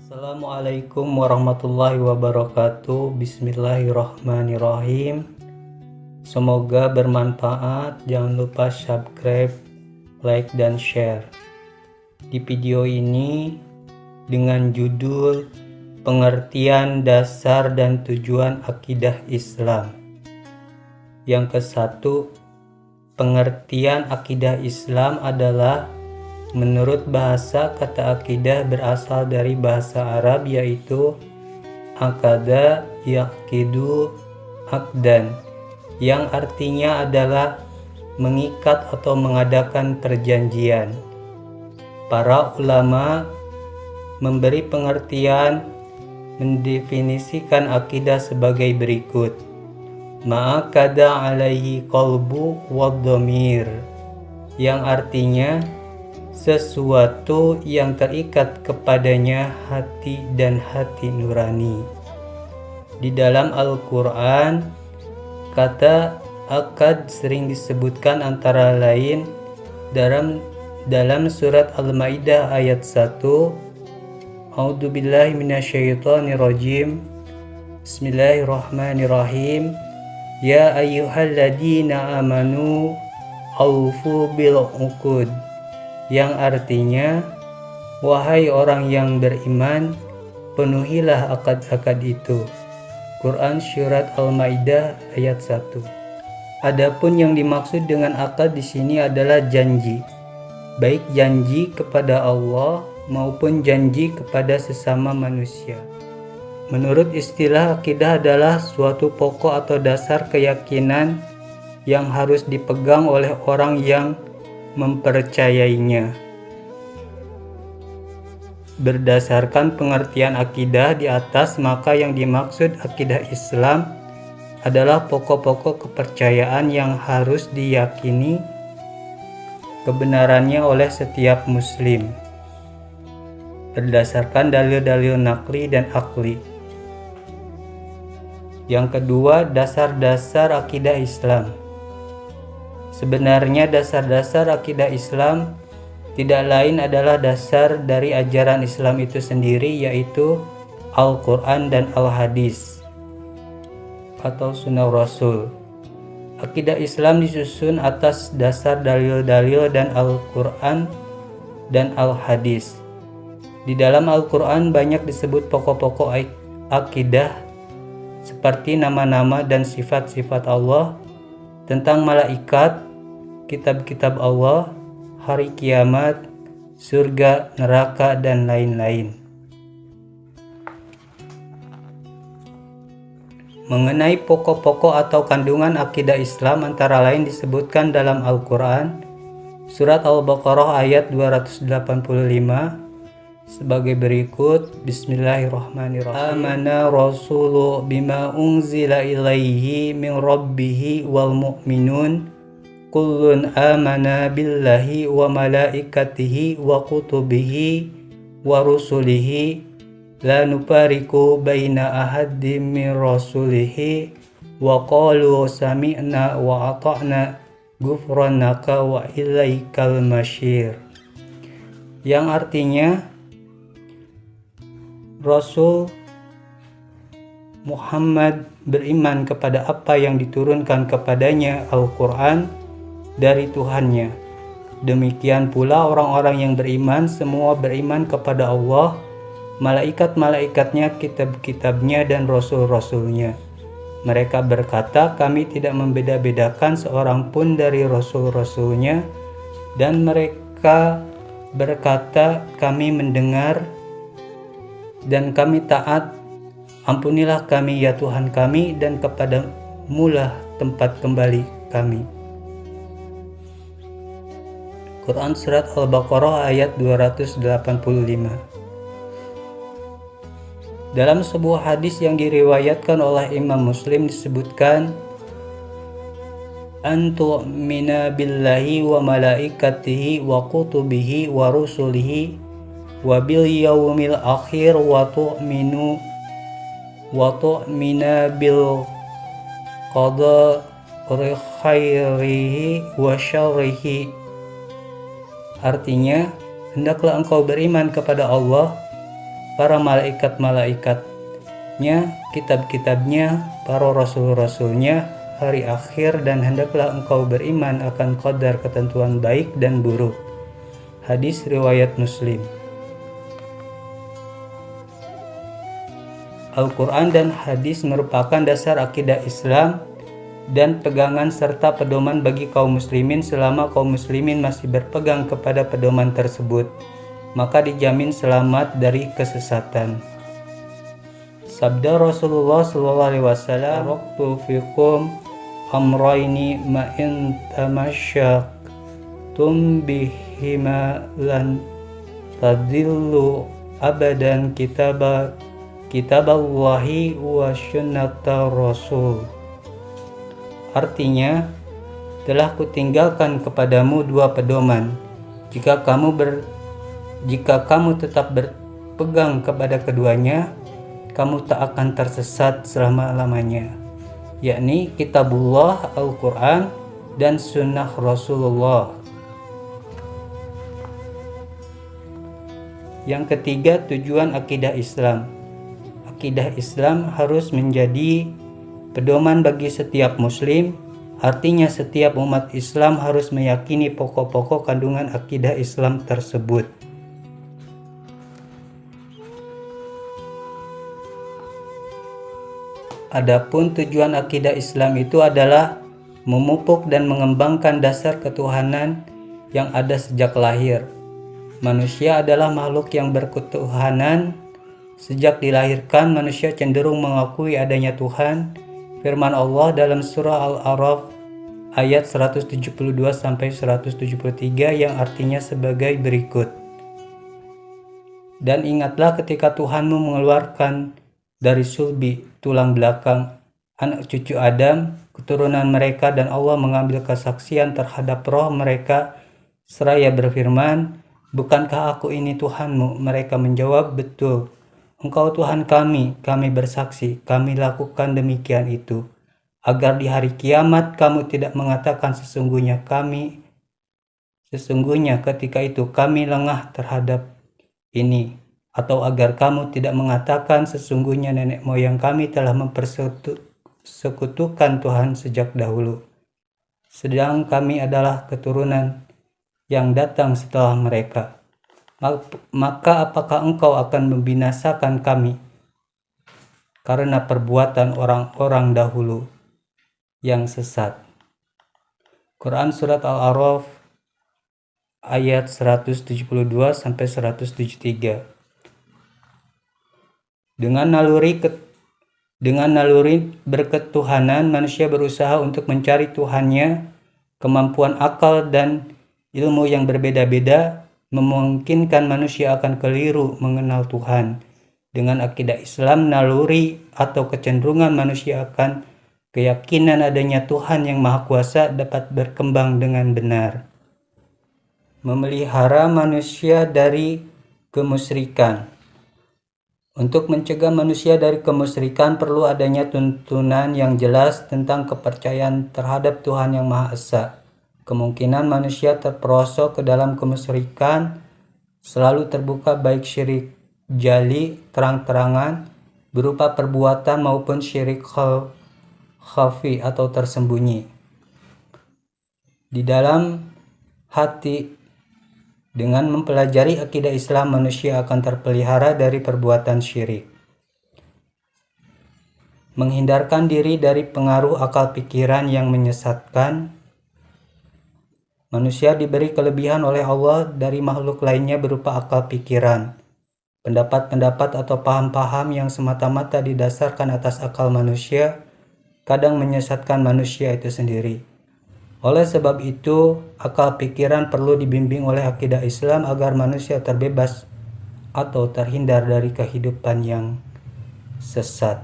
Assalamualaikum warahmatullahi wabarakatuh. Bismillahirrahmanirrahim. Semoga bermanfaat. Jangan lupa subscribe, like, dan share. Di video ini dengan judul Pengertian Dasar dan Tujuan Akidah Islam. Yang ke-1, pengertian akidah Islam adalah menurut bahasa, kata akidah berasal dari bahasa Arab yaitu akada yaqidu akdan, yang artinya adalah mengikat atau mengadakan perjanjian. Para ulama memberi pengertian mendefinisikan akidah sebagai berikut: ma'akada alaihi qalbu wad dhamir, yang artinya sesuatu yang terikat kepadanya hati dan hati nurani. Di dalam Al-Quran, kata akad sering disebutkan antara lain dalam surat Al-Maidah ayat 1, A'udzubillahi minasyaitonirrajim, Bismillahirrahmanirrahim, Ya ayyuhalladzina amanu awfu bil uqud, yang artinya, wahai orang yang beriman, penuhilah akad-akad itu. Quran Surat Al-Maidah ayat 1. Adapun yang dimaksud dengan akad di sini adalah janji, baik janji kepada Allah maupun janji kepada sesama manusia. Menurut istilah, akidah adalah suatu pokok atau dasar keyakinan yang harus dipegang oleh orang yang mempercayainya. Berdasarkan pengertian akidah di atas, maka yang dimaksud akidah Islam adalah pokok-pokok kepercayaan yang harus diyakini kebenarannya oleh setiap muslim berdasarkan dalil-dalil naqli dan akli. Yang kedua, dasar-dasar akidah Islam. Sebenarnya dasar-dasar akidah Islam tidak lain adalah dasar dari ajaran Islam itu sendiri, yaitu Al-Quran dan Al-Hadis atau Sunnah Rasul. Akidah Islam disusun atas dasar dalil-dalil dan Al-Quran dan Al-Hadis. Di dalam Al-Quran banyak disebut pokok-pokok akidah seperti nama-nama dan sifat-sifat Allah, tentang malaikat, kitab-kitab Allah, hari kiamat, surga, neraka, dan lain-lain. Mengenai pokok-pokok atau kandungan akidah Islam antara lain disebutkan dalam Al-Quran, Surat Al-Baqarah ayat 285 sebagai berikut. Bismillahirrahmanirrahim. Amana rasulu bima unzila ilaihi min rabbihi wal mu'minun kullun amana billahi wa malaikatihi wa kutubihi wa rusulihi la nufariqu baina ahadin min rasulihi wa qalu sami'na wa ata'na ghufranaka wa ilaikal masyir, yang artinya Rasul Muhammad beriman kepada apa yang diturunkan kepadanya Al-Quran dari Tuhannya. Demikian pula orang-orang yang beriman semua beriman kepada Allah, malaikat-malaikatnya, kitab-kitabnya, dan rasul-rasulnya. Mereka berkata, kami tidak membeda-bedakan seorang pun dari rasul-rasulnya, dan mereka berkata, kami mendengar dan kami taat, ampunilah kami ya Tuhan kami, dan kepadamu-lah tempat kembali kami. Quran Surat Al-Baqarah ayat 285. Dalam sebuah hadis yang diriwayatkan oleh Imam Muslim disebutkan, antu'mina billahi wa malaikatihi wa kutubihi wa rusulihi wa bil yaumil akhir wa tu'mina bil qadari khairihi wa syarrihi. Artinya, hendaklah engkau beriman kepada Allah, para malaikat-malaikatnya, kitab-kitabnya, para rasul-rasulnya, hari akhir, dan hendaklah engkau beriman akan qadar ketentuan baik dan buruk. Hadis riwayat Muslim. Al-Quran dan hadis merupakan dasar akidah Islam dan pegangan serta pedoman bagi kaum muslimin. Selama kaum muslimin masih berpegang kepada pedoman tersebut, maka dijamin selamat dari kesesatan. Sabda Rasulullah SAW, "Taraktu fikum amrayni ma in tamasyaktum bihima lan tadillu abadan kitaballahi wa sunnata rasul." Artinya, telah kutinggalkan kepadamu dua pedoman. Jika kamu tetap berpegang kepada keduanya, kamu tak akan tersesat selama-lamanya, yakni kitabullah Al-Quran dan sunnah Rasulullah. Yang ketiga, tujuan akidah Islam. Akidah Islam harus menjadi pedoman bagi setiap muslim. Artinya setiap umat Islam harus meyakini pokok-pokok kandungan akidah Islam tersebut. Adapun tujuan akidah Islam itu adalah memupuk dan mengembangkan dasar ketuhanan yang ada sejak lahir. Manusia adalah makhluk yang berketuhanan. Sejak dilahirkan, manusia cenderung mengakui adanya Tuhan. Firman Allah dalam surah Al-A'raf ayat 172-173 yang artinya sebagai berikut. Dan ingatlah ketika Tuhanmu mengeluarkan dari sulbi, tulang belakang, anak cucu Adam, keturunan mereka, dan Allah mengambil kesaksian terhadap roh mereka seraya berfirman, "Bukankah aku ini Tuhanmu?" Mereka menjawab, "Betul, Engkau Tuhan kami, kami bersaksi, kami lakukan demikian itu, agar di hari kiamat kamu tidak mengatakan sesungguhnya ketika itu kami lengah terhadap ini, atau agar kamu tidak mengatakan sesungguhnya nenek moyang kami telah mempersekutukan Tuhan sejak dahulu, sedang kami adalah keturunan yang datang setelah mereka. Maka apakah engkau akan membinasakan kami karena perbuatan orang-orang dahulu yang sesat?" Quran Surat Al-A'raf ayat 172-173. Dengan naluri berketuhanan, manusia berusaha untuk mencari Tuhannya. Kemampuan akal dan ilmu yang berbeda-beda memungkinkan manusia akan keliru mengenal Tuhan. Dengan akidah Islam, naluri atau kecenderungan manusia akan keyakinan adanya Tuhan yang Maha Kuasa dapat berkembang dengan benar. Memelihara manusia dari kemusyrikan. Untuk mencegah manusia dari kemusyrikan perlu adanya tuntunan yang jelas tentang kepercayaan terhadap Tuhan yang Maha Esa. Kemungkinan manusia terperosok ke dalam kemusyrikan selalu terbuka, baik syirik jali terang-terangan berupa perbuatan maupun syirik khafi atau tersembunyi di dalam hati. Dengan mempelajari akidah Islam, manusia akan terpelihara dari perbuatan syirik. Menghindarkan diri dari pengaruh akal pikiran yang menyesatkan. Manusia diberi kelebihan oleh Allah dari makhluk lainnya berupa akal pikiran. Pendapat-pendapat atau paham-paham yang semata-mata didasarkan atas akal manusia kadang menyesatkan manusia itu sendiri. Oleh sebab itu, akal pikiran perlu dibimbing oleh akidah Islam agar manusia terbebas atau terhindar dari kehidupan yang sesat.